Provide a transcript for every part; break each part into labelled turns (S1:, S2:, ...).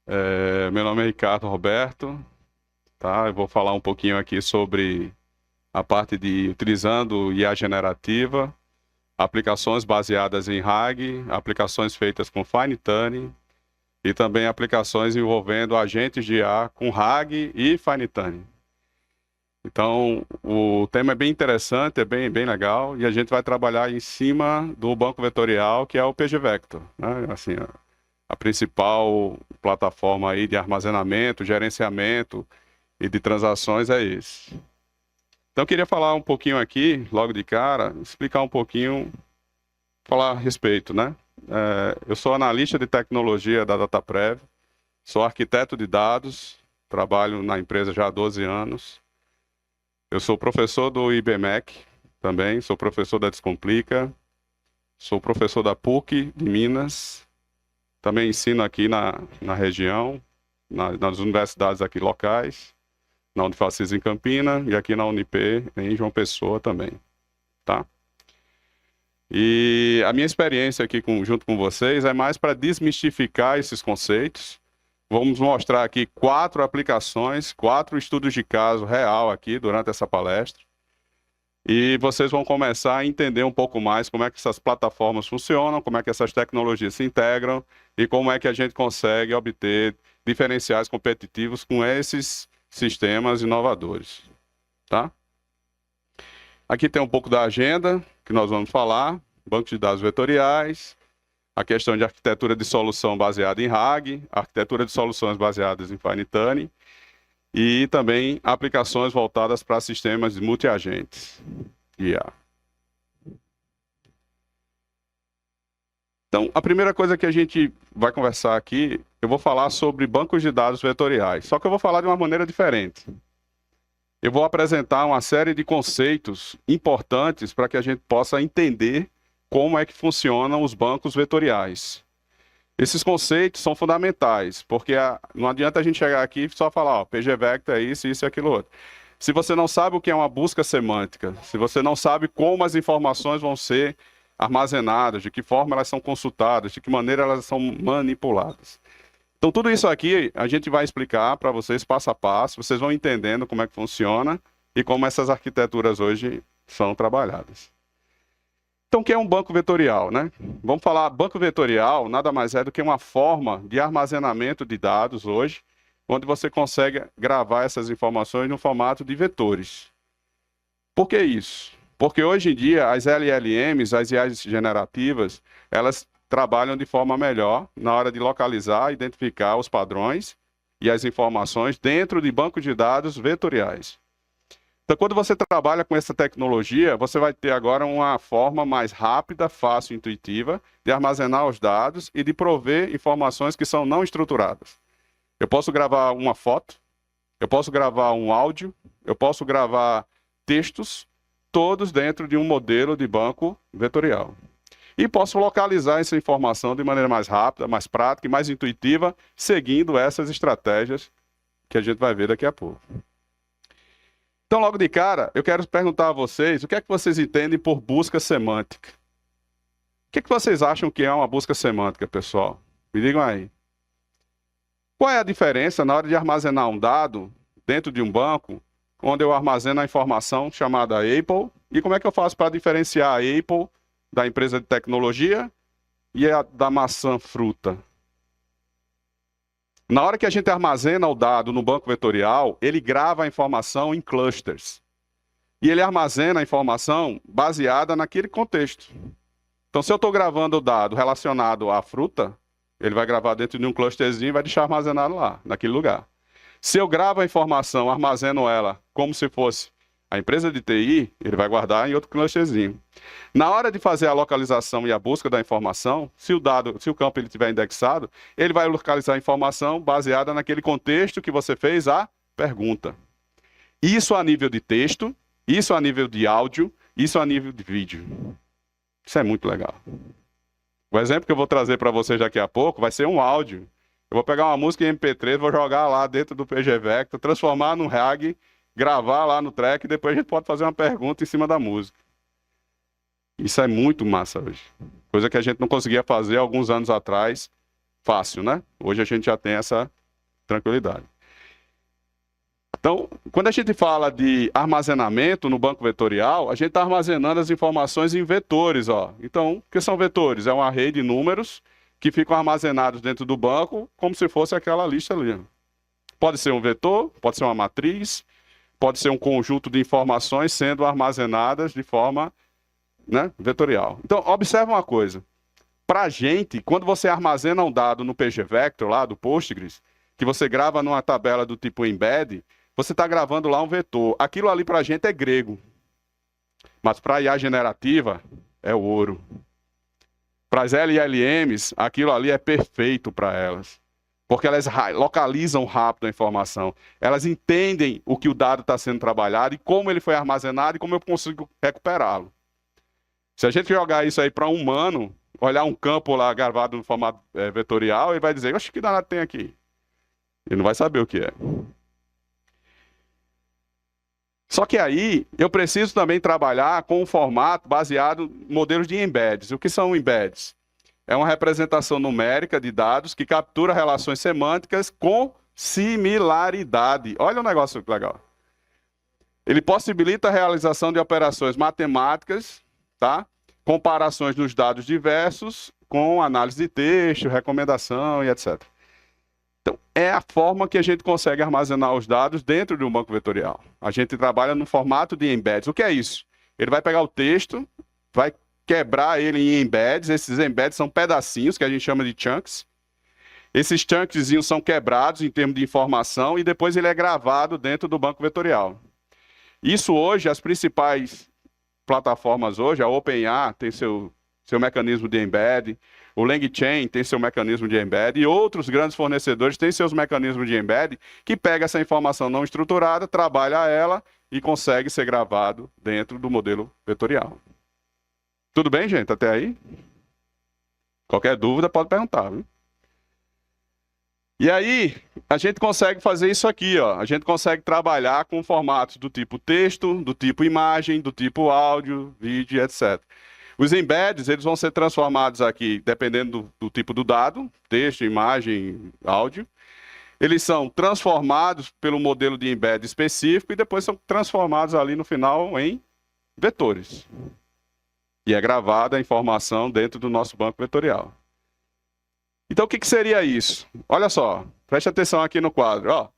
S1: Meu nome é Ricardo Roberto, tá? Eu vou falar um pouquinho aqui sobre a parte de utilizando IA generativa, aplicações baseadas em RAG, aplicações feitas com Fine Tuning e também aplicações envolvendo agentes de IA com RAG e Fine Tuning. Então, o tema é bem interessante, é bem legal, e a gente vai trabalhar em cima do banco vetorial, que é o PG Vector, né? Assim, a principal plataforma aí de armazenamento, gerenciamento e de transações é esse. Então, eu queria falar um pouquinho aqui, logo de cara, explicar um pouquinho, falar a respeito, né? Eu sou analista de tecnologia da DataPrev, sou arquiteto de dados, trabalho na empresa já há 12 anos. Eu sou professor do IBMEC também, sou professor da Descomplica, sou professor da PUC de Minas, também ensino aqui na região, nas universidades aqui locais, na Unifacis em Campina e aqui na Unip em João Pessoa também, tá? E a minha experiência aqui junto com vocês é mais para desmistificar esses conceitos. Vamos mostrar aqui 4 aplicações, 4 estudos de caso real aqui durante essa palestra. E vocês vão começar a entender um pouco mais como é que essas plataformas funcionam, como é que essas tecnologias se integram e como é que a gente consegue obter diferenciais competitivos com esses sistemas inovadores, tá? Aqui tem um pouco da agenda que nós vamos falar, banco de dados vetoriais, a questão de arquitetura de solução baseada em RAG, arquitetura de soluções baseadas em Fine Tuning e também aplicações voltadas para sistemas multiagentes. IA. Então, a primeira coisa que a gente vai conversar aqui, eu vou falar sobre bancos de dados vetoriais, só que eu vou falar de uma maneira diferente. Eu vou apresentar uma série de conceitos importantes para que a gente possa entender como é que funcionam os bancos vetoriais. Esses conceitos são fundamentais, porque não adianta a gente chegar aqui e só falar, ó, PG Vector é isso e aquilo outro. Se você não sabe o que é uma busca semântica, se você não sabe como as informações vão ser armazenadas, de que forma elas são consultadas, de que maneira elas são manipuladas. Então, tudo isso aqui a gente vai explicar para vocês passo a passo, vocês vão entendendo como é que funciona e como essas arquiteturas hoje são trabalhadas. Então, o que é um banco vetorial, né? Vamos falar, banco vetorial nada mais é do que uma forma de armazenamento de dados hoje, onde você consegue gravar essas informações no formato de vetores. Por que isso? Porque hoje em dia as LLMs, as IAs generativas, elas trabalham de forma melhor na hora de localizar, identificar os padrões e as informações dentro de bancos de dados vetoriais. Então, quando você trabalha com essa tecnologia, você vai ter agora uma forma mais rápida, fácil, intuitiva de armazenar os dados e de prover informações que são não estruturadas. Eu posso gravar uma foto, eu posso gravar um áudio, eu posso gravar textos, todos dentro de um modelo de banco vetorial. E posso localizar essa informação de maneira mais rápida, mais prática e mais intuitiva, seguindo essas estratégias que a gente vai ver daqui a pouco. Então, logo de cara, eu quero perguntar a vocês, o que é que vocês entendem por busca semântica? O que é que vocês acham que é uma busca semântica, pessoal? Me digam aí. Qual é a diferença na hora de armazenar um dado dentro de um banco, onde eu armazeno a informação chamada Apple, e como é que eu faço para diferenciar a Apple da empresa de tecnologia e a da maçã fruta? Na hora que a gente armazena o dado no banco vetorial, ele grava a informação em clusters. E ele armazena a informação baseada naquele contexto. Então, se eu estou gravando o dado relacionado à fruta, ele vai gravar dentro de um clusterzinho e vai deixar armazenado lá, naquele lugar. Se eu gravo a informação, armazeno ela como se fosse a empresa de TI, ele vai guardar em outro clusterzinho. Na hora de fazer a localização e a busca da informação, se o campo ele estiver indexado, ele vai localizar a informação baseada naquele contexto que você fez a pergunta. Isso a nível de texto, isso a nível de áudio, isso a nível de vídeo. Isso é muito legal. O exemplo que eu vou trazer para vocês daqui a pouco vai ser um áudio. Eu vou pegar uma música em MP3, vou jogar lá dentro do PG Vector, transformar num RAG, gravar lá no track e depois a gente pode fazer uma pergunta em cima da música. Isso é muito massa hoje. Coisa que a gente não conseguia fazer alguns anos atrás, fácil, né? Hoje a gente já tem essa tranquilidade. Então, quando a gente fala de armazenamento no banco vetorial, a gente está armazenando as informações em vetores, ó. Então, o que são vetores? É uma array de números que ficam armazenados dentro do banco, como se fosse aquela lista ali. Pode ser um vetor, pode ser uma matriz, pode ser um conjunto de informações sendo armazenadas de forma, né, vetorial. Então, observa uma coisa. Para a gente, quando você armazena um dado no pgvector, lá do Postgres, que você grava numa tabela do tipo embed, você está gravando lá um vetor. Aquilo ali para a gente é grego. Mas para a IA generativa, é ouro. Para as LLMs, aquilo ali é perfeito para elas. Porque elas localizam rápido a informação. Elas entendem o que o dado está sendo trabalhado e como ele foi armazenado e como eu consigo recuperá-lo. Se a gente jogar isso aí para um humano, olhar um campo lá gravado no formato vetorial, ele vai dizer, oxe, que danado tem aqui? Ele não vai saber o que é. Só que aí, eu preciso também trabalhar com um formato baseado em modelos de embeds. O que são embeds? É uma representação numérica de dados que captura relações semânticas com similaridade. Olha um negócio legal. Ele possibilita a realização de operações matemáticas, tá? Comparações dos dados diversos com análise de texto, recomendação e etc. Então, é a forma que a gente consegue armazenar os dados dentro de um banco vetorial. A gente trabalha no formato de embeds. O que é isso? Ele vai pegar o texto, vai quebrar ele em embeds. Esses embeds são pedacinhos, que a gente chama de chunks. Esses chunkzinhos são quebrados em termos de informação e depois ele é gravado dentro do banco vetorial. Isso hoje, as principais plataformas hoje, a OpenAI tem seu mecanismo de embed, o LangChain tem seu mecanismo de embed e outros grandes fornecedores têm seus mecanismos de embed que pega essa informação não estruturada, trabalha ela e consegue ser gravado dentro do modelo vetorial. Tudo bem, gente? Até aí? Qualquer dúvida pode perguntar, viu? E aí, a gente consegue fazer isso aqui, ó. A gente consegue trabalhar com formatos do tipo texto, do tipo imagem, do tipo áudio, vídeo, etc. Os embeds, eles vão ser transformados aqui, dependendo do tipo do dado, texto, imagem, áudio. Eles são transformados pelo modelo de embed específico e depois são transformados ali no final em vetores. E é gravada a informação dentro do nosso banco vetorial. Então, o que seria isso? Olha só, preste atenção aqui no quadro. Ó,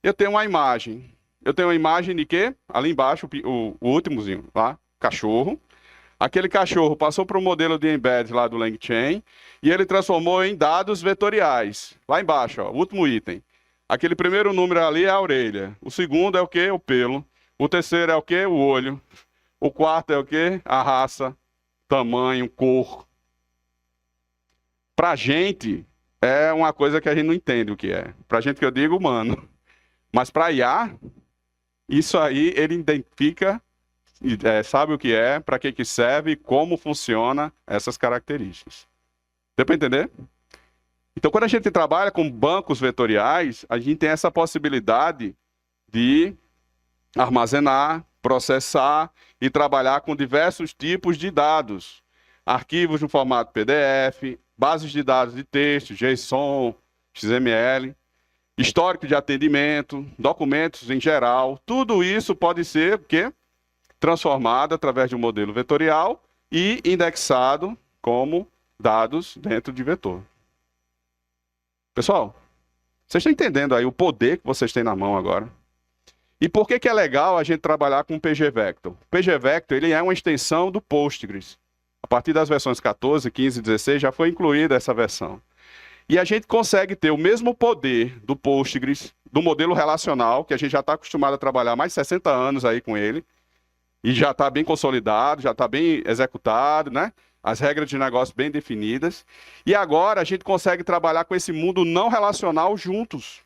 S1: eu tenho uma imagem. Eu tenho uma imagem de quê? Ali embaixo, o últimozinho, lá, cachorro. Aquele cachorro passou para o modelo de embed lá do LangChain e ele transformou em dados vetoriais. Lá embaixo, ó, o último item. Aquele primeiro número ali é a orelha. O segundo é o quê? O pelo. O terceiro é o quê? O olho. O quarto é o quê? A raça, tamanho, cor. Para a gente, é uma coisa que a gente não entende o que é. Para a gente que eu digo, humano. Mas para IA, isso aí ele identifica, sabe o que é, para que serve, como funciona essas características. Deu para entender? Então, quando a gente trabalha com bancos vetoriais, a gente tem essa possibilidade de armazenar, processar e trabalhar com diversos tipos de dados. Arquivos no formato PDF, bases de dados de texto, JSON, XML, histórico de atendimento, documentos em geral, tudo isso pode ser o quê? Transformado através de um modelo vetorial e indexado como dados dentro de vetor. Pessoal, vocês estão entendendo aí o poder que vocês têm na mão agora? E por que é legal a gente trabalhar com o pgvector? O pgvector ele é uma extensão do Postgres. A partir das versões 14, 15 e 16 já foi incluída essa versão. E a gente consegue ter o mesmo poder do Postgres, do modelo relacional, que a gente já está acostumado a trabalhar há mais de 60 anos aí com ele, e já está bem consolidado, já está bem executado, né? As regras de negócio bem definidas. E agora a gente consegue trabalhar com esse mundo não relacional juntos.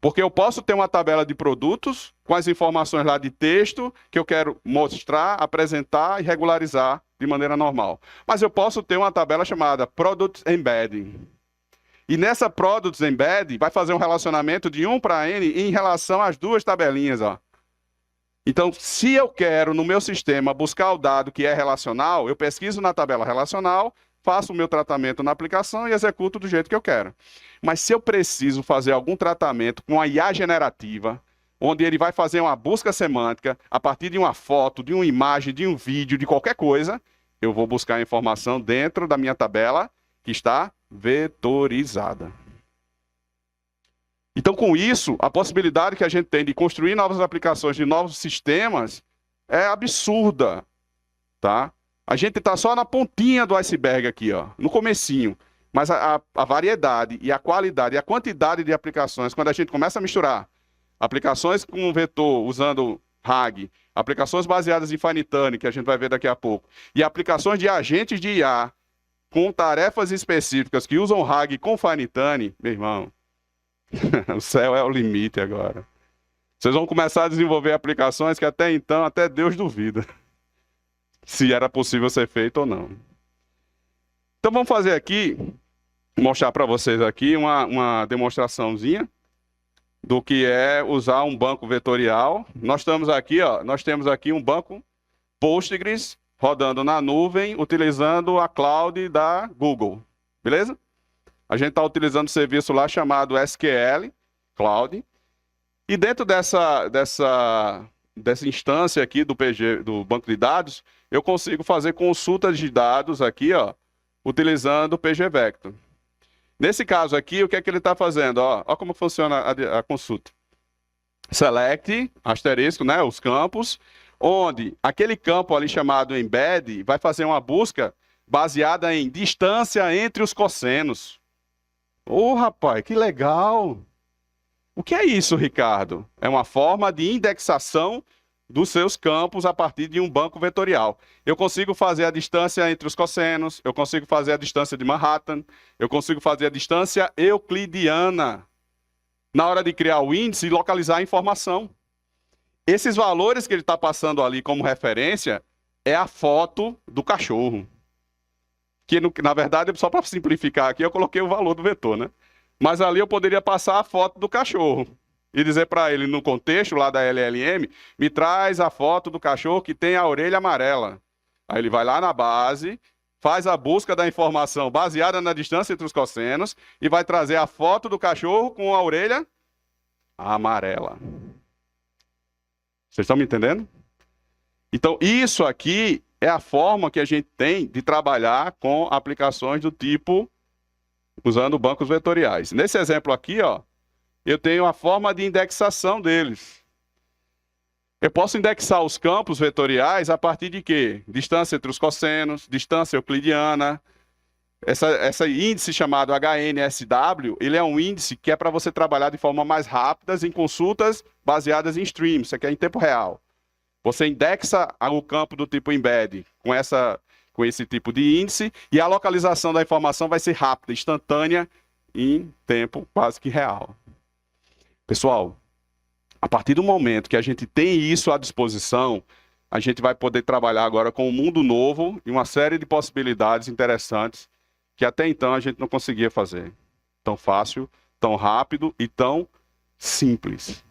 S1: Porque eu posso ter uma tabela de produtos com as informações lá de texto que eu quero mostrar, apresentar e regularizar de maneira normal. Mas eu posso ter uma tabela chamada Products Embedding. E nessa Products Embedding vai fazer um relacionamento de 1 para N em relação às duas tabelinhas, ó. Então, se eu quero, no meu sistema, buscar o dado que é relacional, eu pesquiso na tabela relacional, faço o meu tratamento na aplicação e executo do jeito que eu quero. Mas se eu preciso fazer algum tratamento com a IA generativa, onde ele vai fazer uma busca semântica a partir de uma foto, de uma imagem, de um vídeo, de qualquer coisa, eu vou buscar a informação dentro da minha tabela que está vetorizada. Então, com isso, a possibilidade que a gente tem de construir novas aplicações de novos sistemas é absurda, tá? A gente está só na pontinha do iceberg aqui, ó, no comecinho. Mas a variedade e a qualidade e a quantidade de aplicações, quando a gente começa a misturar aplicações com vetor usando RAG, aplicações baseadas em Finitune, que a gente vai ver daqui a pouco, e aplicações de agentes de IA com tarefas específicas que usam RAG com Finitune, meu irmão, o céu é o limite agora. Vocês vão começar a desenvolver aplicações que até então, até Deus duvida se era possível ser feito ou não. Então vamos fazer aqui, mostrar para vocês aqui uma demonstraçãozinha do que é usar um banco vetorial. Nós estamos aqui, ó, nós temos aqui um banco Postgres rodando na nuvem, utilizando a cloud da Google, beleza? A gente está utilizando um serviço lá chamado SQL Cloud. E dentro dessa instância aqui do PG, do banco de dados, eu consigo fazer consultas de dados aqui, ó, utilizando o PG Vector. Nesse caso aqui, o que é que ele está fazendo? Ó, ó como funciona a consulta. Select, asterisco, né, os campos, onde aquele campo ali chamado embed vai fazer uma busca baseada em distância entre os cossenos. Ô, rapaz, que legal! O que é isso, Ricardo? É uma forma de indexação dos seus campos a partir de um banco vetorial. Eu consigo fazer a distância entre os cossenos, eu consigo fazer a distância de Manhattan, eu consigo fazer a distância euclidiana na hora de criar o índice e localizar a informação. Esses valores que ele está passando ali como referência é a foto do cachorro. Que, na verdade, só para simplificar aqui, eu coloquei o valor do vetor, né? Mas ali eu poderia passar a foto do cachorro e dizer para ele, no contexto lá da LLM, me traz a foto do cachorro que tem a orelha amarela. Aí ele vai lá na base, faz a busca da informação baseada na distância entre os cossenos e vai trazer a foto do cachorro com a orelha amarela. Vocês estão me entendendo? Então, isso aqui é a forma que a gente tem de trabalhar com aplicações do tipo usando bancos vetoriais. Nesse exemplo aqui, ó, eu tenho a forma de indexação deles. Eu posso indexar os campos vetoriais a partir de quê? Distância entre os cossenos, distância euclidiana. Esse índice chamado HNSW, ele é um índice que é para você trabalhar de forma mais rápida em consultas baseadas em streams, isso aqui é em tempo real. Você indexa o campo do tipo embed com esse tipo de índice e a localização da informação vai ser rápida, instantânea, em tempo quase que real. Pessoal, a partir do momento que a gente tem isso à disposição, a gente vai poder trabalhar agora com um mundo novo e uma série de possibilidades interessantes que até então a gente não conseguia fazer. Tão fácil, tão rápido e tão simples.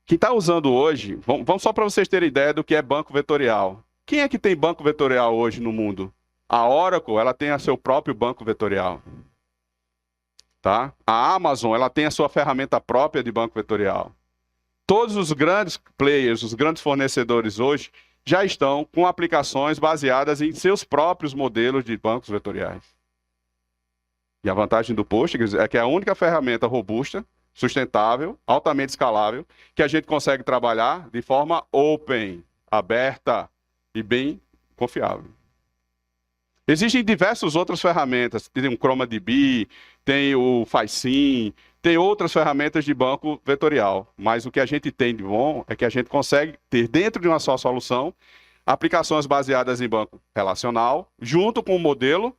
S1: Quem está usando hoje, vamos só para vocês terem ideia do que é banco vetorial. Quem é que tem banco vetorial hoje no mundo? A Oracle, ela tem seu próprio banco vetorial. Tá? A Amazon, ela tem a sua ferramenta própria de banco vetorial. Todos os grandes players, os grandes fornecedores hoje, já estão com aplicações baseadas em seus próprios modelos de bancos vetoriais. E a vantagem do Postgres é que é a única ferramenta robusta, sustentável, altamente escalável, que a gente consegue trabalhar de forma open, aberta e bem confiável. Existem diversas outras ferramentas, tem o ChromaDB, tem o Physyn, tem outras ferramentas de banco vetorial, mas o que a gente tem de bom é que a gente consegue ter dentro de uma só solução aplicações baseadas em banco relacional, junto com o modelo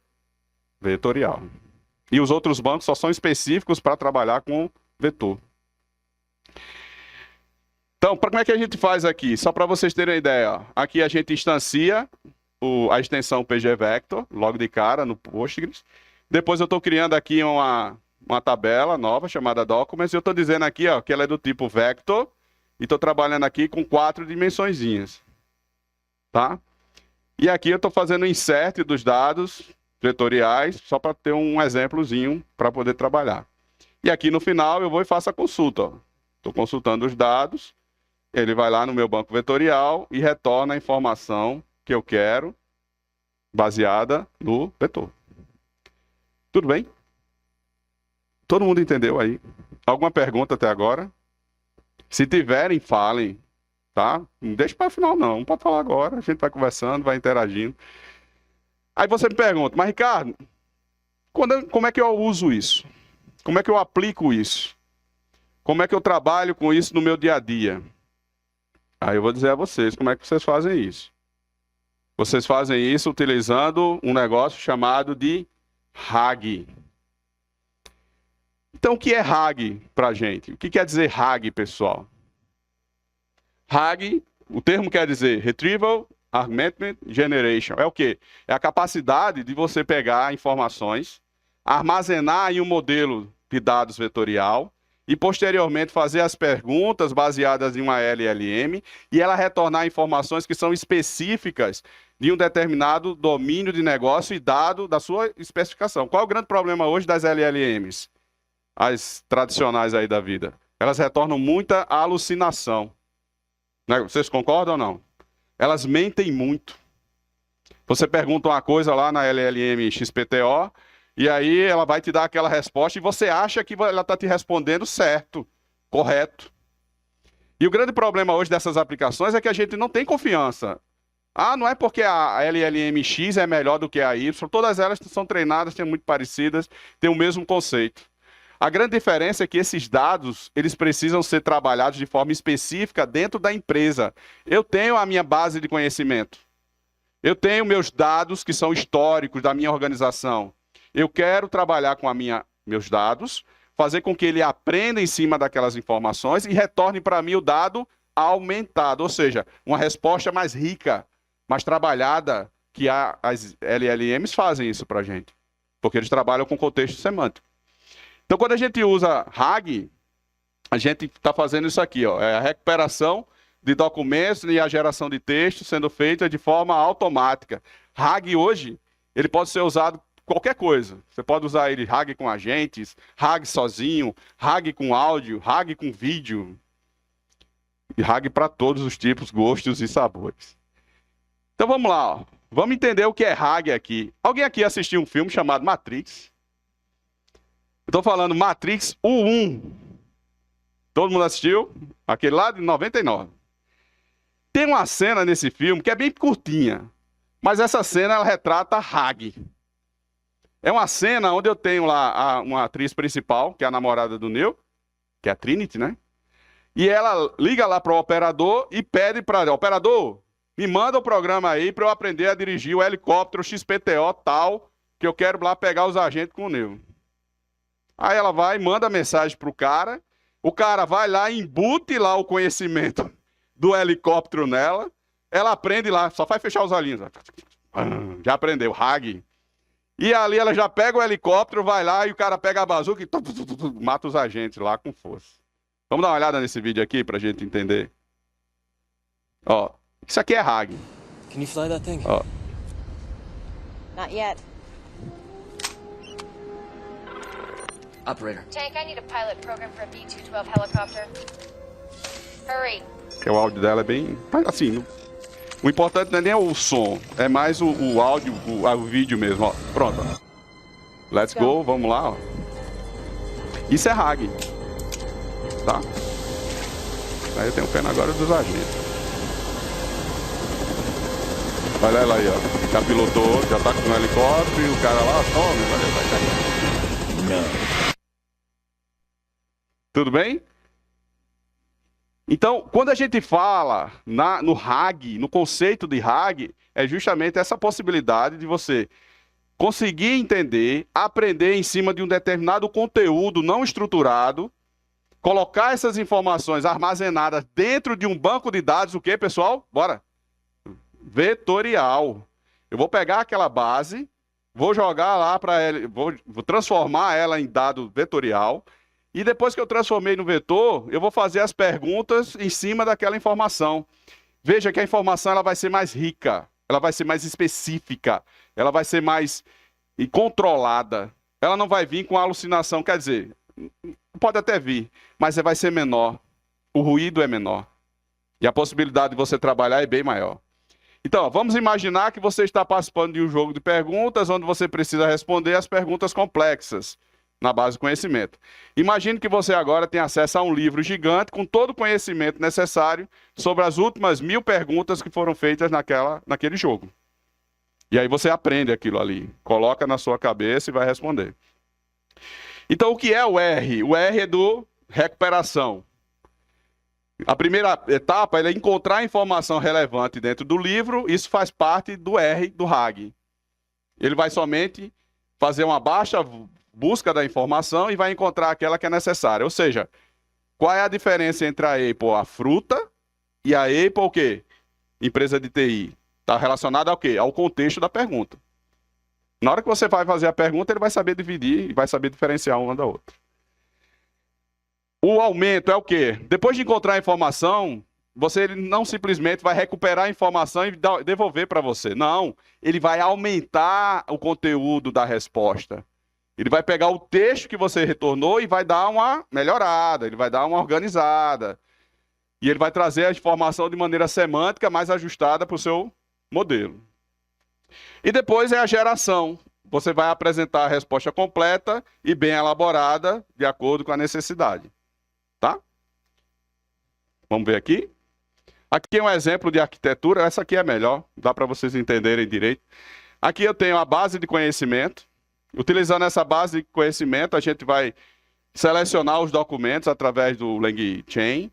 S1: vetorial. E os outros bancos só são específicos para trabalhar com vetor. Então, como é que a gente faz aqui? Só para vocês terem uma ideia, ó. Aqui a gente instancia a extensão PG Vector, logo de cara, no Postgres. Depois eu estou criando aqui uma tabela nova chamada Documents, e eu estou dizendo aqui, ó, que ela é do tipo Vector, e estou trabalhando aqui com 4 dimensõezinhas. Tá? E aqui eu estou fazendo o insert dos dados vetoriais, só para ter um exemplozinho para poder trabalhar. E aqui no final eu vou e faço a consulta. Estou consultando os dados, ele vai lá no meu banco vetorial e retorna a informação que eu quero, baseada no vetor. Tudo bem? Todo mundo entendeu aí? Alguma pergunta até agora? Se tiverem, falem, tá? Não deixa para o final não pode falar agora, a gente vai conversando, vai interagindo. Aí você me pergunta, mas Ricardo, como é que eu uso isso? Como é que eu aplico isso? Como é que eu trabalho com isso no meu dia a dia? Aí eu vou dizer a vocês como é que vocês fazem isso. Vocês fazem isso utilizando um negócio chamado de RAG. Então, o que é RAG para a gente? O que quer dizer RAG, pessoal? RAG, o termo quer dizer Retrieval Augmented Generation. É o quê? É a capacidade de você pegar informações, armazenar em um modelo de dados vetorial e, posteriormente, fazer as perguntas baseadas em uma LLM e ela retornar informações que são específicas de um determinado domínio de negócio e dado da sua especificação. Qual é o grande problema hoje das LLMs? As tradicionais aí da vida. Elas retornam muita alucinação. Vocês concordam ou não? Elas mentem muito. Você pergunta uma coisa lá na LLM XPTO, e aí ela vai te dar aquela resposta e você acha que ela está te respondendo certo, correto. E o grande problema hoje dessas aplicações é que a gente não tem confiança. Ah, não é porque a LLM X é melhor do que a Y, todas elas são treinadas, são muito parecidas, têm o mesmo conceito. A grande diferença é que esses dados, eles precisam ser trabalhados de forma específica dentro da empresa. Eu tenho a minha base de conhecimento. Eu tenho meus dados que são históricos da minha organização. Eu quero trabalhar com meus dados, fazer com que ele aprenda em cima daquelas informações e retorne para mim o dado aumentado, ou seja, uma resposta mais rica, mais trabalhada, que as LLMs fazem isso para a gente, porque eles trabalham com contexto semântico. Então, quando a gente usa RAG, a gente está fazendo isso aqui, ó, é a recuperação de documentos e a geração de texto sendo feita de forma automática. RAG hoje, ele pode ser usado qualquer coisa. Você pode usar ele RAG com agentes, RAG sozinho, RAG com áudio, RAG com vídeo. E RAG para todos os tipos, gostos e sabores. Então vamos lá, ó. Vamos entender o que é RAG aqui. Alguém aqui assistiu um filme chamado Matrix? Estou falando Matrix O1. Todo mundo assistiu? Aquele lá de 99. Tem uma cena nesse filme que é bem curtinha, mas essa cena ela retrata RAG. É uma cena onde eu tenho lá uma atriz principal, que é a namorada do Neo, que é a Trinity, né? E ela liga lá para o operador e pede para o operador, me manda o programa aí para eu aprender a dirigir o helicóptero XPTO tal, que eu quero lá pegar os agentes com o Neo. Aí ela vai, manda mensagem para o cara vai lá e embute lá o conhecimento do helicóptero nela, ela aprende lá, só faz fechar os olhinhos. Já aprendeu, RAG. E ali ela já pega o helicóptero, vai lá e o cara pega a bazuca e mata os agentes lá com força. Vamos dar uma olhada nesse vídeo aqui pra gente entender. Ó, isso aqui é RAG.
S2: Can you fly that thing?
S1: Ó.
S3: Not yet.
S2: Operator.
S3: Tank, I need a pilot program for a B-212 helicopter. Hurry.
S1: Que o áudio dela é bem... Mas assim, o importante não é nem o som, é mais o áudio, o vídeo mesmo, ó. Pronto, ó. Let's go, vamos lá, ó. Isso é RAG. Tá? Aí eu tenho pena agora dos agentes. Olha ela aí, ó. Já pilotou, já tá com um helicóptero e o cara lá, tome, vai cair. Não. Tudo bem? Então, quando a gente fala no RAG, no conceito de RAG, é justamente essa possibilidade de você conseguir entender, aprender em cima de um determinado conteúdo não estruturado, colocar essas informações armazenadas dentro de um banco de dados, o que, pessoal? Bora! Vetorial. Eu vou pegar aquela base, vou jogar lá para ela, vou transformar ela em dado vetorial, e depois que eu transformei no vetor, eu vou fazer as perguntas em cima daquela informação. Veja que a informação ela vai ser mais rica, ela vai ser mais específica, ela vai ser mais controlada. Ela não vai vir com alucinação, quer dizer, pode até vir, mas vai ser menor. O ruído é menor. E a possibilidade de você trabalhar é bem maior. Então, vamos imaginar que você está participando de um jogo de perguntas onde você precisa responder as perguntas complexas na base do conhecimento. Imagine que você agora tem acesso a um livro gigante com todo o conhecimento necessário sobre as últimas 1000 perguntas que foram feitas naquele jogo. E aí você aprende aquilo ali, coloca na sua cabeça e vai responder. Então, o que é o R? O R é do recuperação. A primeira etapa é encontrar informação relevante dentro do livro, isso faz parte do R do RAG. Ele vai somente fazer uma baixa busca da informação e vai encontrar aquela que é necessária. Ou seja, qual é a diferença entre a Apple, a fruta, e a Apple, o quê? Empresa de TI. Está relacionada ao quê? Ao contexto da pergunta. Na hora que você vai fazer a pergunta, ele vai saber dividir e vai saber diferenciar uma da outra. O aumento é o quê? Depois de encontrar a informação, você não simplesmente vai recuperar a informação e devolver para você. Não, ele vai aumentar o conteúdo da resposta. Ele vai pegar o texto que você retornou e vai dar uma melhorada, ele vai dar uma organizada. E ele vai trazer a informação de maneira semântica mais ajustada para o seu modelo. E depois é a geração. Você vai apresentar a resposta completa e bem elaborada, de acordo com a necessidade. Tá? Vamos ver aqui. Aqui é um exemplo de arquitetura. Essa aqui é melhor, dá para vocês entenderem direito. Aqui eu tenho a base de conhecimento. Utilizando essa base de conhecimento, a gente vai selecionar os documentos através do LangChain,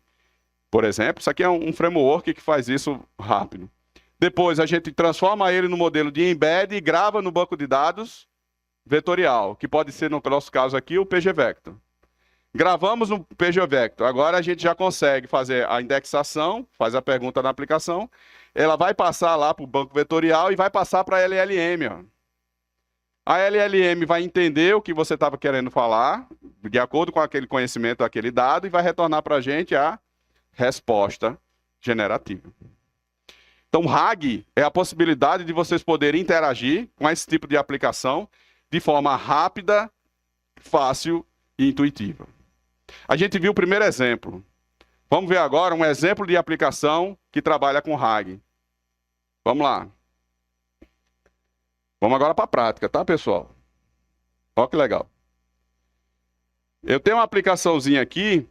S1: por exemplo. Isso aqui é um framework que faz isso rápido. Depois a gente transforma ele no modelo de embed e grava no banco de dados vetorial, que pode ser, no nosso caso aqui, o pgvector. Gravamos no pgvector. Agora a gente já consegue fazer a indexação, faz a pergunta na aplicação, ela vai passar lá para o banco vetorial e vai passar para a LLM. Ó. A LLM vai entender o que você estava querendo falar, de acordo com aquele conhecimento, aquele dado, e vai retornar para a gente a resposta generativa. Então, RAG é a possibilidade de vocês poderem interagir com esse tipo de aplicação de forma rápida, fácil e intuitiva. A gente viu o primeiro exemplo. Vamos ver agora um exemplo de aplicação que trabalha com RAG. Vamos lá. Vamos agora para a prática, tá, pessoal? Olha que legal. Eu tenho uma aplicaçãozinha aqui,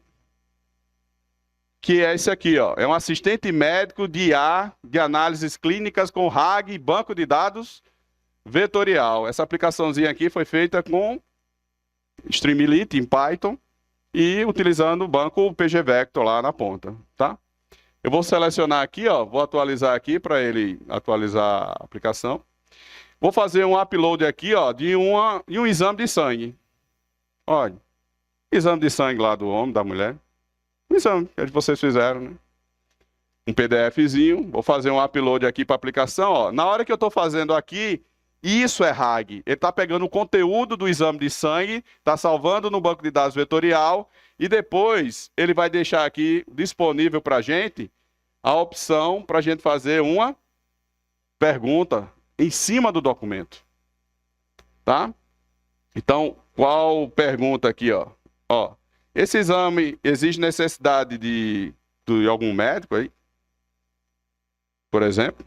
S1: que é esse aqui, ó. É um assistente médico de IA de análises clínicas com RAG e banco de dados vetorial. Essa aplicaçãozinha aqui foi feita com Streamlit em Python e utilizando o banco pgvector lá na ponta, tá? Eu vou selecionar aqui, ó, vou atualizar aqui para ele atualizar a aplicação. Vou fazer um upload aqui, ó, de um exame de sangue. Olha, exame de sangue lá do homem, da mulher. Um exame que vocês fizeram, né? Um PDFzinho. Vou fazer um upload aqui para a aplicação, ó. Na hora que eu estou fazendo aqui, isso é RAG. Ele está pegando o conteúdo do exame de sangue, está salvando no banco de dados vetorial e depois ele vai deixar aqui disponível para a gente a opção para a gente fazer uma pergunta em cima do documento. Tá? Então, qual pergunta aqui, ó? Ó, esse exame exige necessidade de algum médico aí? Por exemplo?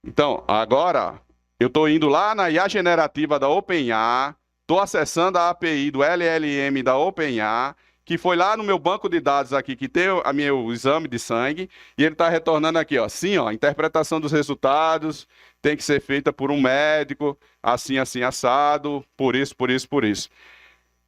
S1: Então, agora, eu estou indo lá na IA generativa da OpenAI, estou acessando a API do LLM da OpenAI, que foi lá no meu banco de dados aqui, que tem o meu exame de sangue, e ele está retornando aqui, ó, sim, ó, interpretação dos resultados tem que ser feita por um médico, assim, assim, assado, por isso, por isso, por isso.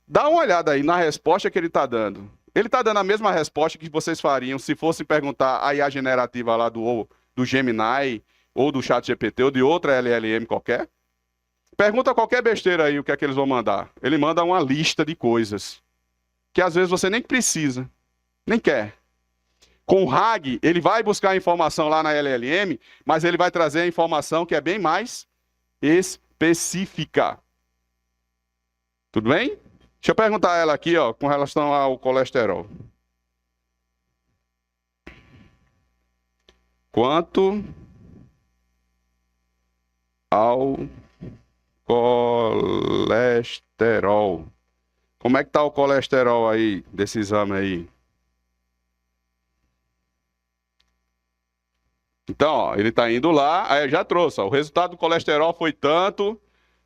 S1: Dá uma olhada aí na resposta que ele está dando. Ele está dando a mesma resposta que vocês fariam se fosse perguntar a IA generativa lá do Gemini, ou do ChatGPT, ou de outra LLM qualquer. Pergunta qualquer besteira aí o que é que eles vão mandar. Ele manda uma lista de coisas que às vezes você nem precisa, nem quer. Com o RAG, ele vai buscar a informação lá na LLM, mas ele vai trazer a informação que é bem mais específica. Tudo bem? Deixa eu perguntar a ela aqui, ó, com relação ao colesterol. quanto ao colesterol. Como é que tá o colesterol aí, desse exame aí? Então, ó, ele está indo lá, aí eu já trouxe, ó, o resultado do colesterol foi tanto,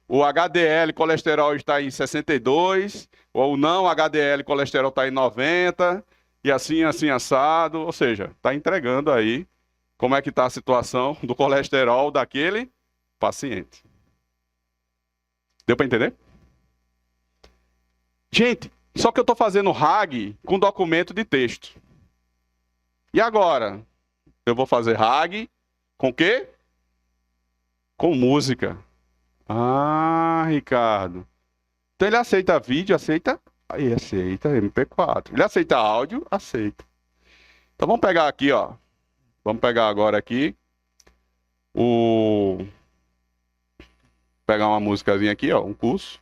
S1: o HDL colesterol está em 62, ou não HDL colesterol está em 90, e assim, assim, assado, ou seja, está entregando aí como é que está a situação do colesterol daquele paciente. Deu para entender? Gente, só que eu estou fazendo RAG com documento de texto. E agora? Eu vou fazer RAG com o quê? Com música. Ah, Ricardo. Então ele aceita vídeo, aceita? Aí aceita MP4. Ele aceita áudio? Aceita. Então vamos pegar aqui, ó. Vamos pegar agora aqui pegar uma musicazinha aqui, ó, um curso.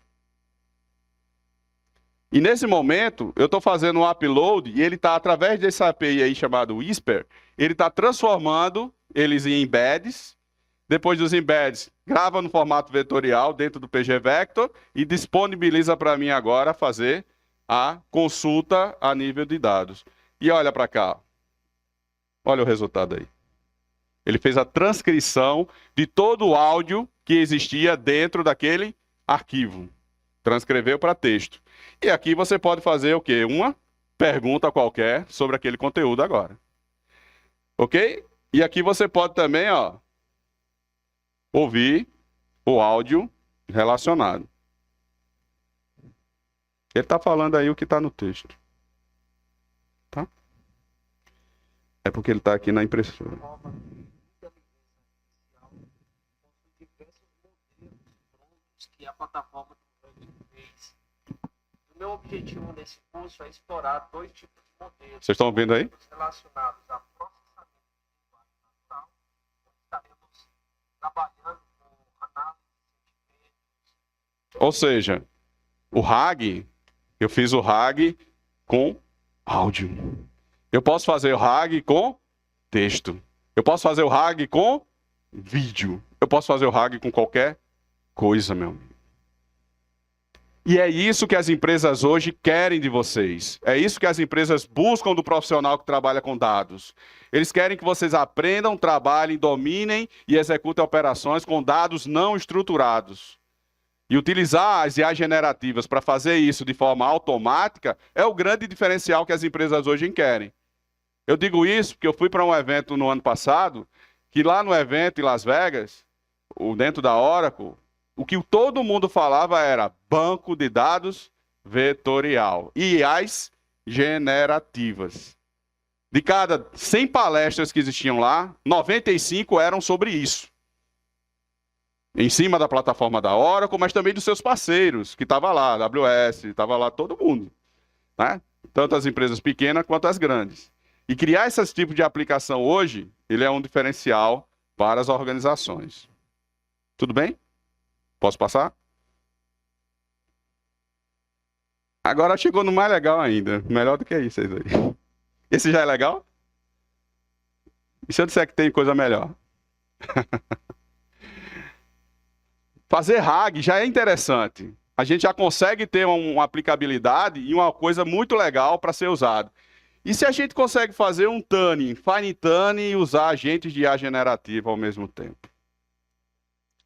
S1: E nesse momento, eu estou fazendo um upload e ele está, através desse API aí chamado Whisper, ele está transformando eles em embeds. Depois dos embeds, grava no formato vetorial dentro do PG Vector e disponibiliza para mim agora fazer a consulta a nível de dados. E olha para cá. Olha o resultado aí. Ele fez a transcrição de todo o áudio que existia dentro daquele arquivo. Transcreveu para texto. E aqui você pode fazer o quê? Uma pergunta qualquer sobre aquele conteúdo agora. Ok? E aqui você pode também, ó, ouvir o áudio relacionado. Ele está falando aí o que está no texto. Tá? É porque ele está aqui na impressora.
S2: Que a plataforma fez. O meu objetivo nesse curso é explorar dois tipos de modelos.
S1: Vocês estão vendo aí?
S2: Relacionados a processamento de linguagem natural, onde estaremos trabalhando com análise de sentimentos.
S1: Ou seja, o RAG, eu fiz o RAG com áudio. Eu posso fazer o RAG com texto. Eu posso fazer o RAG com vídeo. Eu posso fazer o RAG com qualquer coisa, meu amigo. E é isso que as empresas hoje querem de vocês. É isso que as empresas buscam do profissional que trabalha com dados. Eles querem que vocês aprendam, trabalhem, dominem e executem operações com dados não estruturados. E utilizar as IAs generativas para fazer isso de forma automática é o grande diferencial que as empresas hoje querem. Eu digo isso porque eu fui para um evento no ano passado, que lá no evento em Las Vegas, dentro da Oracle, o que todo mundo falava era banco de dados vetorial e IAs generativas. De cada 100 palestras que existiam lá, 95 eram sobre isso. Em cima da plataforma da Oracle, mas também dos seus parceiros, que estava lá, AWS, estava lá todo mundo. Né? Tanto as empresas pequenas quanto as grandes. E criar esse tipo de aplicação hoje, ele é um diferencial para as organizações. Tudo bem? Posso passar? Agora chegou no mais legal ainda. Melhor do que isso aí. Esse já é legal? E se eu disser que tem coisa melhor? Fazer RAG já é interessante. A gente já consegue ter uma aplicabilidade e uma coisa muito legal para ser usado. E se a gente consegue fazer um tuning, fine tuning e usar agentes de IA generativa ao mesmo tempo?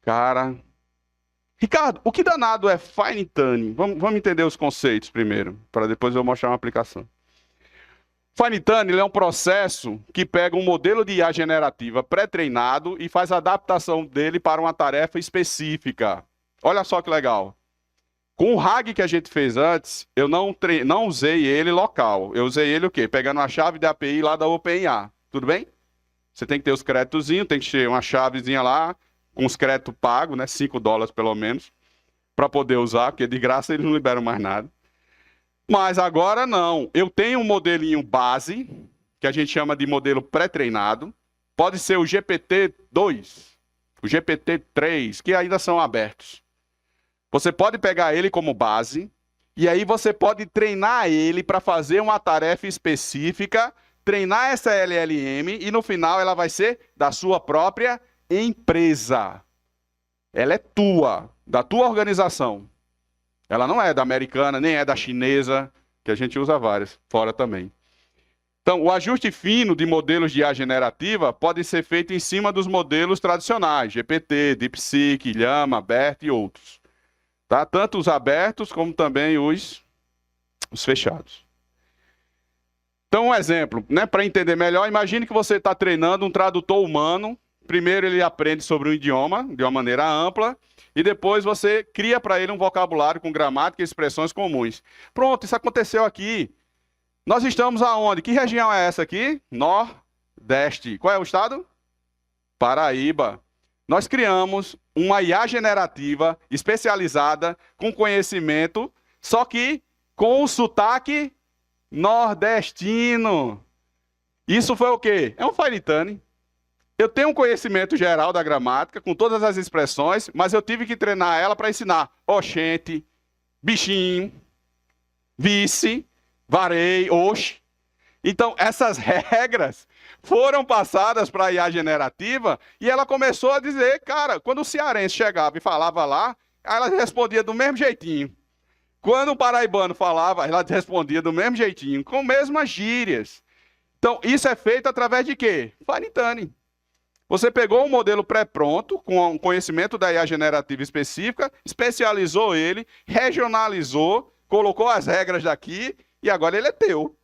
S1: Cara... Ricardo, o que danado é fine tuning? Vamos entender os conceitos primeiro, para depois eu mostrar uma aplicação. Fine tuning é um processo que pega um modelo de IA generativa pré-treinado e faz a adaptação dele para uma tarefa específica. Olha só que legal. Com o RAG que a gente fez antes, eu não usei ele local. Eu usei ele o quê? Pegando a chave da API lá da OpenIA. Tudo bem? Você tem que ter os créditozinhos, tem que ter uma chavezinha lá, com os créditos pagos, né, $5 pelo menos, para poder usar, porque de graça eles não liberam mais nada. Mas agora não. Eu tenho um modelinho base, que a gente chama de modelo pré-treinado. Pode ser o GPT-2, o GPT-3, que ainda são abertos. Você pode pegar ele como base, e aí você pode treinar ele para fazer uma tarefa específica treinar essa LLM e no final ela vai ser da sua própria empresa. Ela é tua, da tua organização. Ela não é da americana, nem é da chinesa, que a gente usa várias, fora também. Então, o ajuste fino de modelos de IA generativa pode ser feito em cima dos modelos tradicionais, GPT, DeepSeek, Llama, BERT e outros. Tá? Tanto os abertos como também os fechados. Então, um exemplo, né, para entender melhor, imagine que você está treinando um tradutor humano. Primeiro ele aprende sobre um idioma, de uma maneira ampla, e depois você cria para ele um vocabulário com gramática e expressões comuns. Pronto, isso aconteceu aqui. Nós estamos aonde? Que região é essa aqui? Nordeste. Qual é o estado? Paraíba. Nós criamos uma IA generativa especializada com conhecimento, só que com o sotaque nordestino. Isso foi o quê? É um fine tuning. Eu tenho um conhecimento geral da gramática, com todas as expressões, mas eu tive que treinar ela para ensinar oxente, bichinho, vice, varei, oxe. Então, essas regras foram passadas para a IA generativa e ela começou a dizer, cara, quando o cearense chegava e falava lá, ela respondia do mesmo jeitinho. Quando o paraibano falava, ela respondia do mesmo jeitinho, com mesmas gírias. Então, isso é feito através de quê? Fine tuning. Você pegou um modelo pré-pronto, com um conhecimento da IA generativa específica, especializou ele, regionalizou, colocou as regras daqui e agora ele é teu.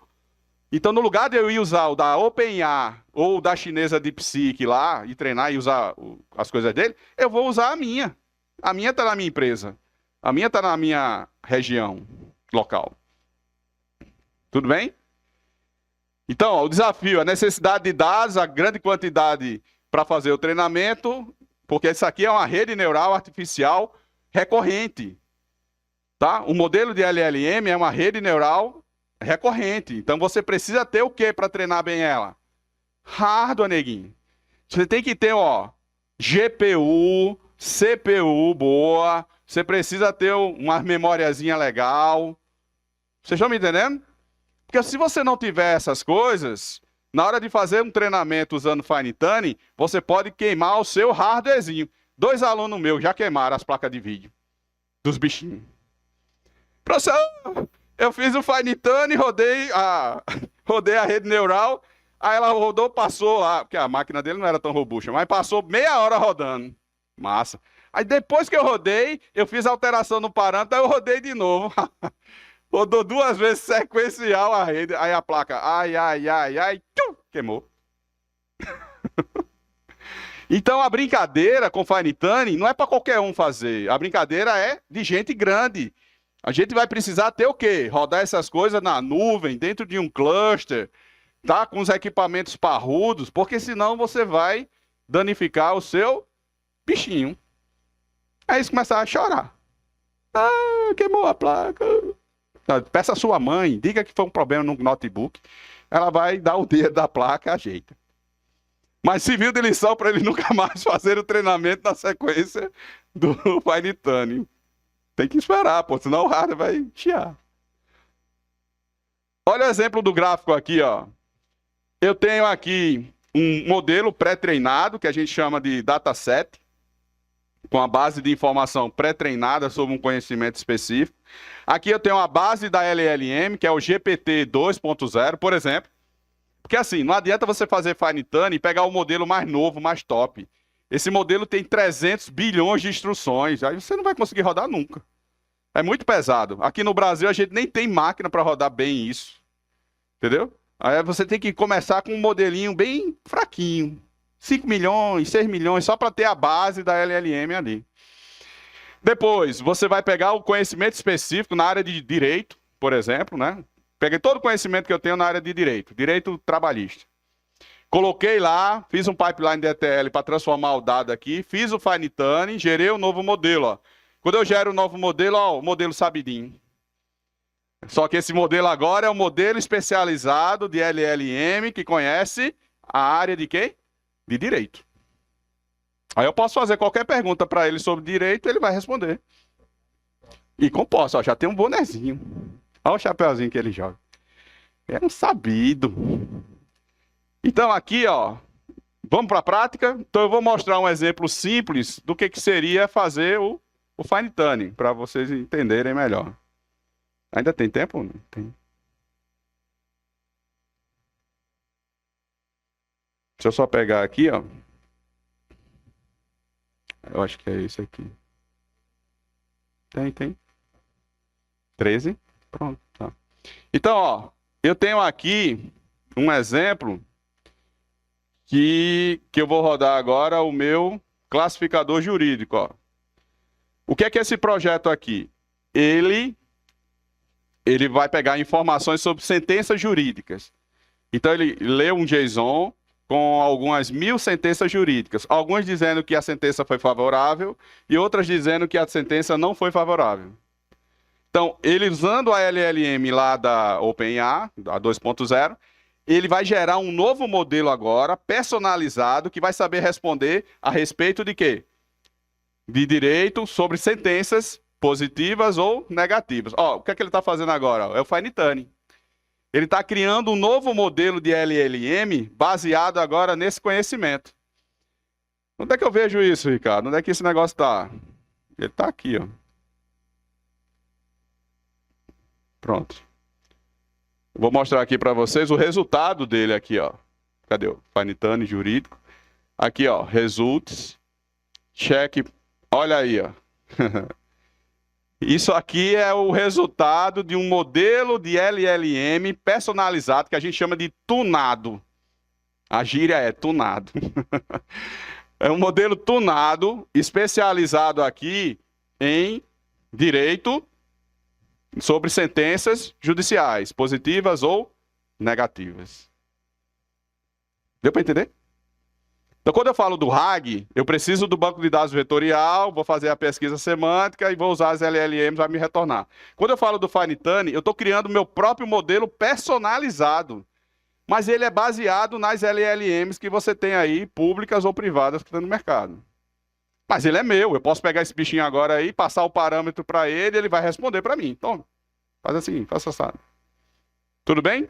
S1: Então, no lugar de eu ir usar o da OpenAI ou da chinesa DeepSeek lá e treinar e usar as coisas dele, eu vou usar a minha. A minha está na minha empresa. A minha está na minha região local. Tudo bem? Então, ó, o desafio, a necessidade de dados, a grande quantidade para fazer o treinamento, porque isso aqui é uma rede neural artificial recorrente. Tá? O modelo de LLM é uma rede neural recorrente. Então, você precisa ter o que para treinar bem ela? Hardware, neguinho. Você tem que ter, ó, GPU, CPU boa, você precisa ter uma memóriazinha legal. Vocês estão me entendendo? Porque se você não tiver essas coisas, na hora de fazer um treinamento usando Fine Tuning, você pode queimar o seu hardwarezinho. 2 alunos meus já queimaram as placas de vídeo dos bichinhos. Professor, eu fiz o Fine Tuning, rodei a rede neural, aí ela rodou, passou lá, porque a máquina dele não era tão robusta, mas passou meia hora rodando. Massa. Aí depois que eu rodei, eu fiz alteração no parâmetro, aí eu rodei de novo. Rodou 2 vezes sequencial a rede, aí a placa, tchum, queimou. Então a brincadeira com Fine Tuning não é para qualquer um fazer, a brincadeira é de gente grande. A gente vai precisar ter o quê? Rodar essas coisas na nuvem, dentro de um cluster, tá? Com os equipamentos parrudos, porque senão você vai danificar o seu bichinho. Aí eles começaram a chorar. Ah, queimou a placa. Peça a sua mãe, diga que foi um problema no notebook. Ela vai dar o dedo da placa e ajeita. Mas serviu de lição para ele nunca mais fazer o treinamento na sequência do Fine Tuning. Tem que esperar, pô, senão o hardware vai chiar. Olha o exemplo do gráfico aqui, ó. Eu tenho aqui um modelo pré-treinado, que a gente chama de dataset, com a base de informação pré-treinada sobre um conhecimento específico. Aqui eu tenho a base da LLM, que é o GPT 2.0, por exemplo. Porque assim, não adianta você fazer Fine Tuning e pegar o modelo mais novo, mais top. Esse modelo tem 300 bilhões de instruções, aí você não vai conseguir rodar nunca. É muito pesado. Aqui no Brasil a gente nem tem máquina para rodar bem isso. Entendeu? Aí você tem que começar com um modelinho bem fraquinho. 5 milhões, 6 milhões, só para ter a base da LLM ali. Depois, você vai pegar o conhecimento específico na área de direito, por exemplo, né? Peguei todo o conhecimento que eu tenho na área de direito, direito trabalhista. Coloquei lá, fiz um pipeline de ETL para transformar o dado aqui, fiz o Fine Tuning, gerei o novo modelo, ó. Quando eu gero o novo modelo, ó, o modelo sabidinho. Só que esse modelo agora é um modelo especializado de LLM que conhece a área de quê? De direito. Aí eu posso fazer qualquer pergunta para ele sobre direito, ele vai responder. E composto, ó, já tem um bonezinho. Olha o chapeuzinho que ele joga. É um sabido. Então aqui, ó, vamos para a prática? Então eu vou mostrar um exemplo simples do que seria fazer o fine tuning, para vocês entenderem melhor. Ainda tem tempo? Não tem. Deixa eu só pegar aqui, ó. Eu acho que é isso aqui. Tem. 13. Pronto, tá. Então, ó, eu tenho aqui um exemplo que eu vou rodar agora o meu classificador jurídico, ó. O que é esse projeto aqui? Ele vai pegar informações sobre sentenças jurídicas. Então, ele lê um JSON com algumas 1000 sentenças jurídicas. Algumas dizendo que a sentença foi favorável e outras dizendo que a sentença não foi favorável. Então, ele usando a LLM lá da OpenAI, a 2.0, ele vai gerar um novo modelo agora, personalizado, que vai saber responder a respeito de quê? De direito sobre sentenças positivas ou negativas. Ó, o que é que ele está fazendo agora? É o fine tuning. Ele está criando um novo modelo de LLM baseado agora nesse conhecimento. Onde é que eu vejo isso, Ricardo? Onde é que esse negócio está? Ele está aqui, ó. Pronto. Vou mostrar aqui para vocês o resultado dele aqui, ó. Cadê o fine tuning jurídico? Aqui, ó, results, check. Olha aí, ó. Isso aqui é o resultado de um modelo de LLM personalizado que a gente chama de tunado. A gíria é tunado. É um modelo tunado, especializado aqui em direito sobre sentenças judiciais, positivas ou negativas. Deu para entender? Então, quando eu falo do RAG, eu preciso do banco de dados vetorial, vou fazer a pesquisa semântica e vou usar as LLMs para me retornar. Quando eu falo do fine tuning, eu estou criando meu próprio modelo personalizado, mas ele é baseado nas LLMs que você tem aí, públicas ou privadas, que estão no mercado. Mas ele é meu, eu posso pegar esse bichinho agora aí, passar o parâmetro para ele, ele vai responder para mim. Então, faz assim, faça assim. Tudo bem?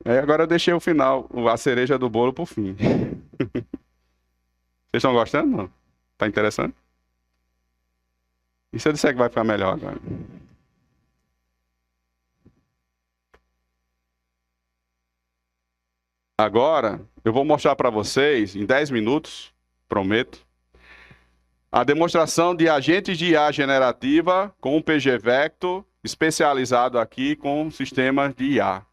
S1: Agora eu deixei o final, a cereja do bolo para o fim. Vocês estão gostando? Não? Tá interessante? E se eu disser que vai ficar melhor agora? Agora, eu vou mostrar para vocês, em 10 minutos, prometo, a demonstração de agentes de IA generativa com o PG Vector, especializado aqui com sistemas de IA.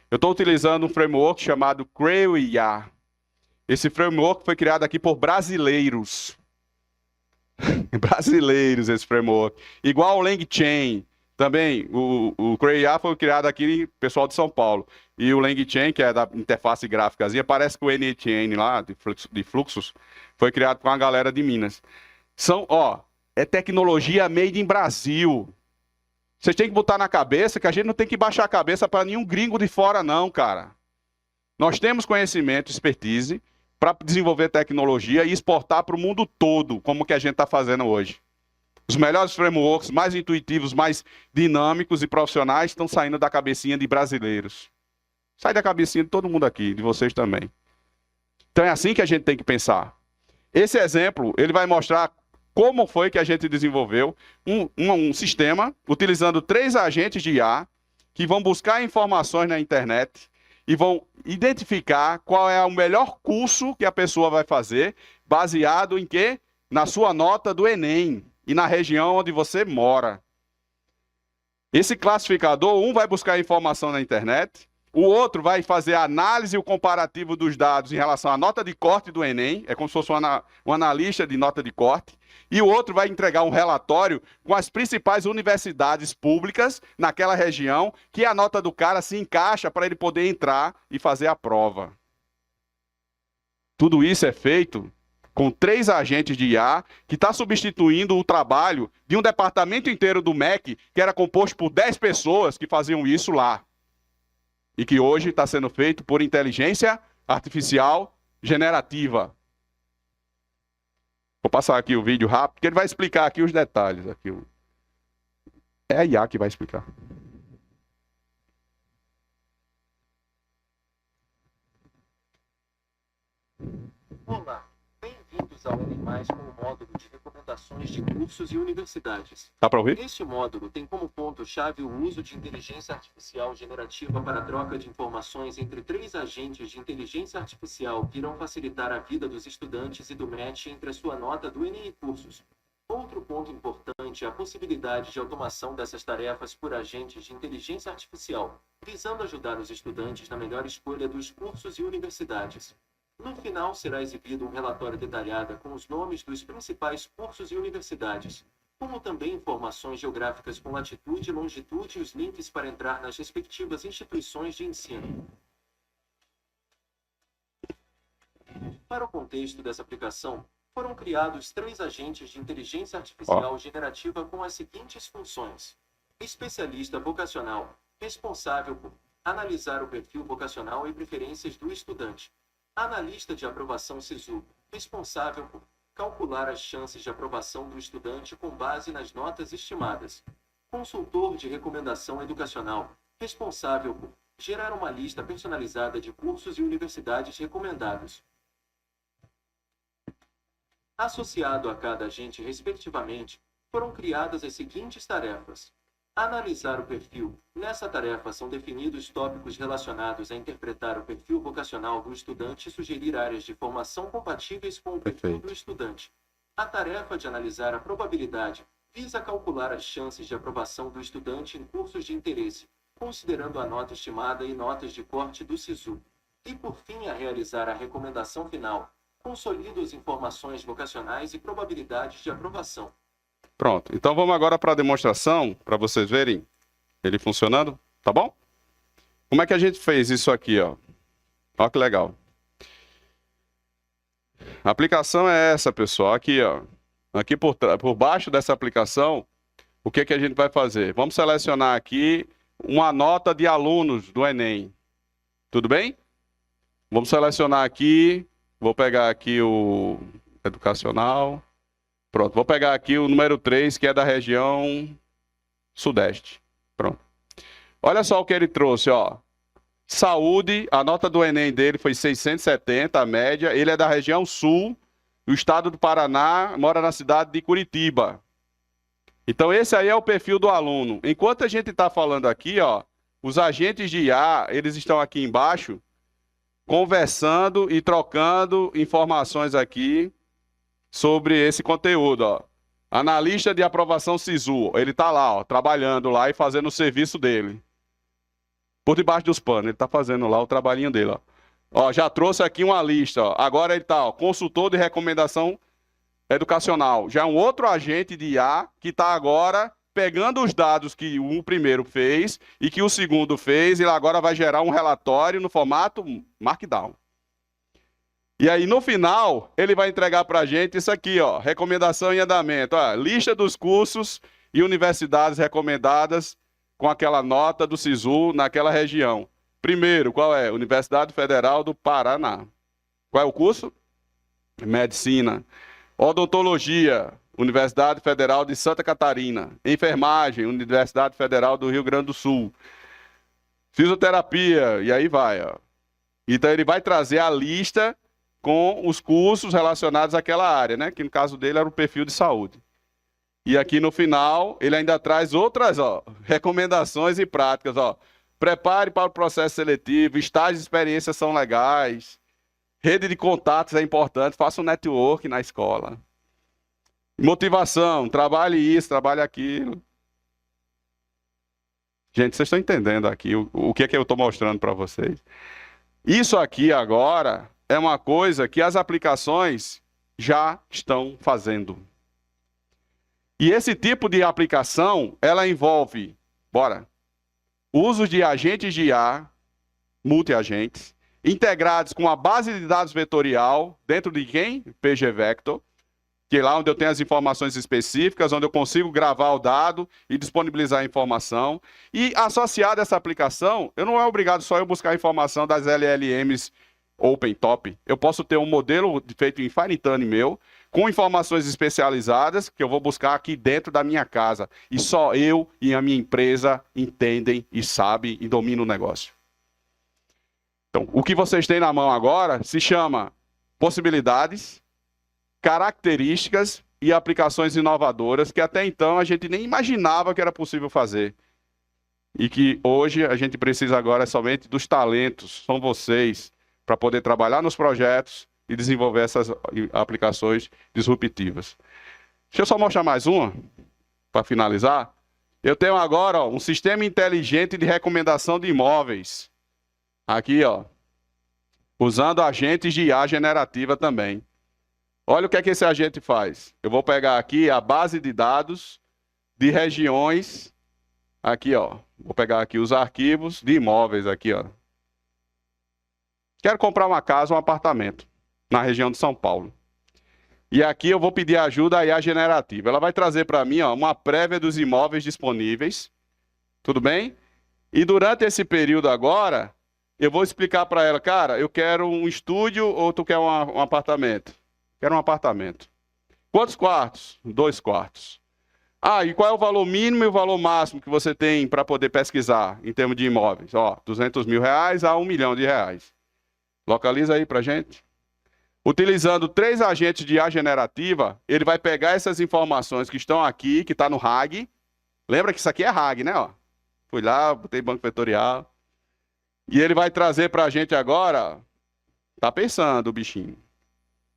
S1: Eu estou utilizando um framework chamado Creo IA. Esse framework foi criado aqui por brasileiros. Brasileiros, esse framework. Igual o LangChain. Também, o Creo IA foi criado aqui pessoal de São Paulo. E o LangChain, que é da interface gráficazinha, parece que o NHN lá, de fluxos, foi criado com a galera de Minas. É tecnologia made in Brasil. Vocês têm que botar na cabeça que a gente não tem que baixar a cabeça para nenhum gringo de fora, não, cara. Nós temos conhecimento, expertise, para desenvolver tecnologia e exportar para o mundo todo, como que a gente está fazendo hoje. Os melhores frameworks, mais intuitivos, mais dinâmicos e profissionais estão saindo da cabecinha de brasileiros. Sai da cabecinha de todo mundo aqui, de vocês também. Então é assim que a gente tem que pensar. Esse exemplo, ele vai mostrar como foi que a gente desenvolveu um sistema utilizando 3 agentes de IA que vão buscar informações na internet e vão identificar qual é o melhor curso que a pessoa vai fazer, baseado em quê? Na sua nota do Enem e na região onde você mora. Esse classificador, um vai buscar informação na internet, o outro vai fazer a análise e o comparativo dos dados em relação à nota de corte do Enem, é como se fosse um analista de nota de corte, e o outro vai entregar um relatório com as principais universidades públicas naquela região, que a nota do cara se encaixa para ele poder entrar e fazer a prova. Tudo isso é feito com 3 agentes de IA, que está substituindo o trabalho de um departamento inteiro do MEC, que era composto por 10 pessoas que faziam isso lá. E que hoje está sendo feito por inteligência artificial generativa. Vou passar aqui o vídeo rápido, porque ele vai explicar aqui os detalhes. Aqui. É a IA que vai explicar.
S4: Olá, bem-vindos ao Enem+, com o módulo de recomendações de cursos e universidades.
S1: Dá para ouvir?
S4: Este módulo tem como ponto-chave o uso de inteligência artificial generativa para a troca de informações entre 3 agentes de inteligência artificial que irão facilitar a vida dos estudantes e do match entre a sua nota do Enem e cursos. Outro ponto importante é a possibilidade de automação dessas tarefas por agentes de inteligência artificial, visando ajudar os estudantes na melhor escolha dos cursos e universidades. No final será exibido um relatório detalhado com os nomes dos principais cursos e universidades, como também informações geográficas com latitude e longitude e os links para entrar nas respectivas instituições de ensino. Para o contexto dessa aplicação, foram criados 3 agentes de inteligência artificial generativa com as seguintes funções. Especialista vocacional, responsável por analisar o perfil vocacional e preferências do estudante. Analista de aprovação SISU, responsável por calcular as chances de aprovação do estudante com base nas notas estimadas. Consultor de recomendação educacional, responsável por gerar uma lista personalizada de cursos e universidades recomendados. Associado a cada agente respectivamente, foram criadas as seguintes tarefas. Analisar o perfil. Nessa tarefa são definidos tópicos relacionados a interpretar o perfil vocacional do estudante e sugerir áreas de formação compatíveis com o perfil do estudante. A tarefa de analisar a probabilidade visa calcular as chances de aprovação do estudante em cursos de interesse, considerando a nota estimada e notas de corte do SISU. E por fim, a realizar a recomendação final. Consolida as informações vocacionais e probabilidades de aprovação.
S1: Pronto. Então vamos agora para a demonstração, para vocês verem ele funcionando, tá bom? Como é que a gente fez isso aqui, ó? Olha que legal. A aplicação é essa, pessoal. Aqui, ó. Aqui por baixo dessa aplicação, o que que a gente vai fazer? Vamos selecionar aqui uma nota de alunos do Enem. Tudo bem? Vamos selecionar aqui. Vou pegar aqui o educacional. Pronto, vou pegar aqui o número 3, que é da região Sudeste. Pronto. Olha só o que ele trouxe, ó. Saúde, a nota do Enem dele foi 670, a média. Ele é da região Sul, do estado do Paraná, mora na cidade de Curitiba. Então esse aí é o perfil do aluno. Enquanto a gente está falando aqui, ó, os agentes de IA, eles estão aqui embaixo, conversando e trocando informações aqui sobre esse conteúdo, ó. Analista de aprovação SISU, ele está lá, ó, trabalhando lá e fazendo o serviço dele. Por debaixo dos panos, ele está fazendo lá o trabalhinho dele, ó. Ó, já trouxe aqui uma lista, ó. Agora ele está, consultor de recomendação educacional. Já é um outro agente de IA que está agora pegando os dados que o primeiro fez e que o segundo fez, e agora vai gerar um relatório no formato Markdown. E aí, no final, ele vai entregar para a gente isso aqui, ó, recomendação em andamento. Ó, lista dos cursos e universidades recomendadas com aquela nota do SISU naquela região. Primeiro, qual é? Universidade Federal do Paraná. Qual é o curso? Medicina. Odontologia, Universidade Federal de Santa Catarina. Enfermagem, Universidade Federal do Rio Grande do Sul. Fisioterapia, e aí vai, ó. Então, ele vai trazer a lista com os cursos relacionados àquela área, né? Que no caso dele era o perfil de saúde. E aqui no final, ele ainda traz outras, ó, recomendações e práticas, ó. Prepare para o processo seletivo, estágios e experiências são legais, rede de contatos é importante, faça um network na escola. Motivação, trabalhe isso, trabalhe aquilo. Gente, vocês estão entendendo aqui o que é que eu estou mostrando para vocês? Isso aqui agora é uma coisa que as aplicações já estão fazendo. E esse tipo de aplicação, ela envolve, uso de agentes de IA, multiagentes, integrados com a base de dados vetorial, dentro de quem? PG Vector, que é lá onde eu tenho as informações específicas, onde eu consigo gravar o dado e disponibilizar a informação. E associado a essa aplicação, eu não é obrigado só eu buscar a informação das LLMs OpenTop. Eu posso ter um modelo feito em Firetune meu, com informações especializadas, que eu vou buscar aqui dentro da minha casa. E só eu e a minha empresa entendem e sabem e dominam o negócio. Então, o que vocês têm na mão agora se chama possibilidades, características e aplicações inovadoras que até então a gente nem imaginava que era possível fazer. E que hoje a gente precisa agora somente dos talentos, são vocês, para poder trabalhar nos projetos e desenvolver essas aplicações disruptivas. Deixa eu só mostrar mais uma, para finalizar. Eu tenho agora um sistema inteligente de recomendação de imóveis. Aqui, ó, usando agentes de IA generativa também. Olha o que é que esse agente faz. Eu vou pegar aqui a base de dados de regiões. Aqui, ó. Vou pegar aqui os arquivos de imóveis aqui, ó. Quero comprar uma casa, um apartamento na região de São Paulo. E aqui eu vou pedir ajuda à IA generativa. Ela vai trazer para mim, ó, uma prévia dos imóveis disponíveis. Tudo bem? E durante esse período agora, eu vou explicar para ela, cara, eu quero um estúdio ou tu quer um apartamento? Quero um apartamento. Quantos quartos? 2 quartos. Ah, e qual é o valor mínimo e o valor máximo que você tem para poder pesquisar em termos de imóveis? Ó, R$200 mil a R$1 milhão. Localiza aí para gente. Utilizando 3 agentes de IA generativa, ele vai pegar essas informações que estão aqui, que está no RAG. Lembra que isso aqui é RAG, né? Ó. Fui lá, botei banco vetorial. E ele vai trazer para a gente agora, tá pensando o bichinho.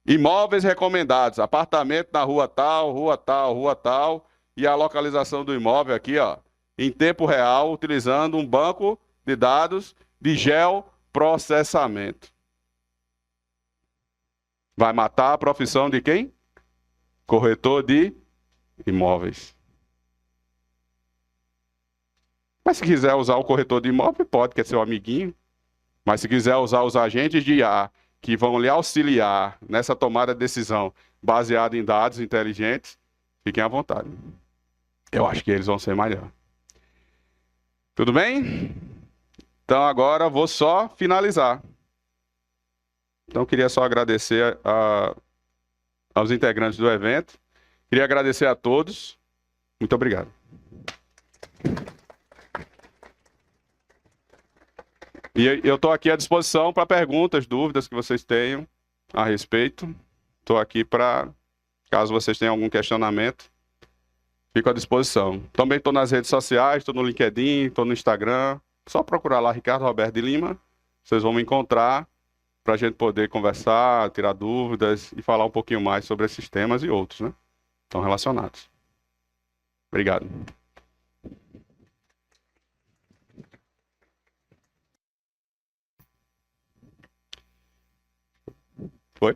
S1: Imóveis recomendados, apartamento na rua tal, rua tal, rua tal, e a localização do imóvel aqui, ó, em tempo real, utilizando um banco de dados de geoprocessamento. Vai matar a profissão de quem? Corretor de imóveis. Mas se quiser usar o corretor de imóvel, pode, que é seu amiguinho. Mas se quiser usar os agentes de IA que vão lhe auxiliar nessa tomada de decisão baseada em dados inteligentes, fiquem à vontade. Eu acho que eles vão ser melhor. Tudo bem? Então agora vou só finalizar. Então queria só agradecer aos integrantes do evento. Queria agradecer a todos. Muito obrigado. E eu estou aqui à disposição para perguntas, dúvidas que vocês tenham a respeito. Estou aqui para, caso vocês tenham algum questionamento, fico à disposição. Também estou nas redes sociais, estou no LinkedIn, estou no Instagram. Só procurar lá Ricardo Roberto de Lima, vocês vão me encontrar para a gente poder conversar, tirar dúvidas e falar um pouquinho mais sobre esses temas e outros, né? Estão relacionados. Obrigado. Foi?